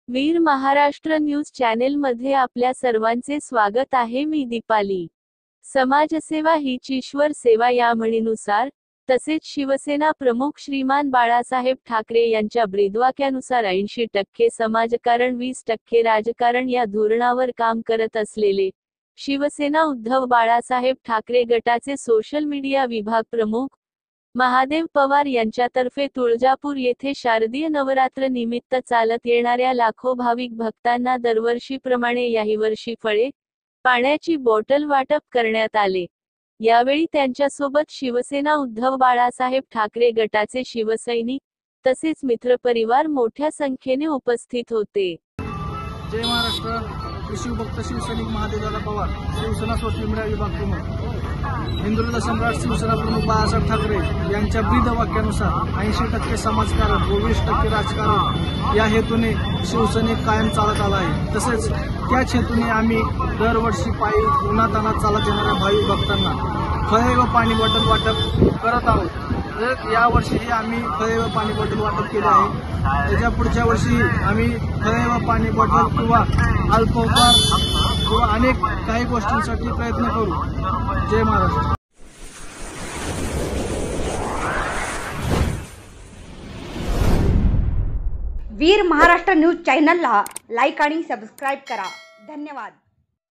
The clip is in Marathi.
वीर महाराष्ट्र न्यूज चॅनेल मध्ये आपल्या सर्वांचे स्वागत आहे। मी दीपाली। समाजसेवा हीच ईश्वर सेवा या म्हणीनुसार तसेच शिवसेना प्रमुख श्रीमान बाळासाहेब ठाकरे यांच्या ब्रीदवाक्यानुसार 80% समाजकारण 20% राजकारण या धोरणावर काम करत असलेले शिवसेना उद्धव बाळासाहेब ठाकरे गटाचे सोशल मीडिया विभाग प्रमुख महादेव पवार यांच्यातर्फे तुळजापूर येथे शारदीय नवरात्र निमित्त चालत येणाऱ्या लाखो भाविक भक्तांना दरवर्षीप्रमाणे याही वर्षी फळे, पाण्याची बॉटल वाटप करण्यात आले। यावेळी त्यांच्यासोबत शिवसेना उद्धव बाळासाहेब ठाकरे गटाचे शिवसैनिक तसेच मित्रपरिवार मोठ्या संख्येने उपस्थित होते। जय महाराष्ट्र। शिवभक्त शिवसैनिक महादेव पवार, शिवसेना सोशल मीडिया विभाग प्रमुख, हिंदुत्व सम्राट शिवसेना प्रमुख बाळासाहेब ठाकरे यांच्या ब्रीदवाक्यानुसार 80% समाजकारण व 20% राजकारण या हेतूने शिवसैनिक कायम चालत आला आहे। तसेच त्याच हेतूने आम्ही दरवर्षी पायी उन्हातान्हात चालत येणाऱ्या भाविक भक्तांना फळे व पाणी बॉटल वाटप करत आहोत। तर यावर्षीही आम्ही फळे व पाणी बॉटल वाटप केले आहे। त्याच्या पुढच्या वर्षी आम्ही फळे व पाणी बॉटल किंवा अल्पोपहार किंवा अनेक काही गोष्टींसाठी प्रयत्न करू। जय महाराष्ट्र। वीर महाराष्ट्र न्यूज चॅनलला लाईक आणि सबस्क्राईब करा। धन्यवाद।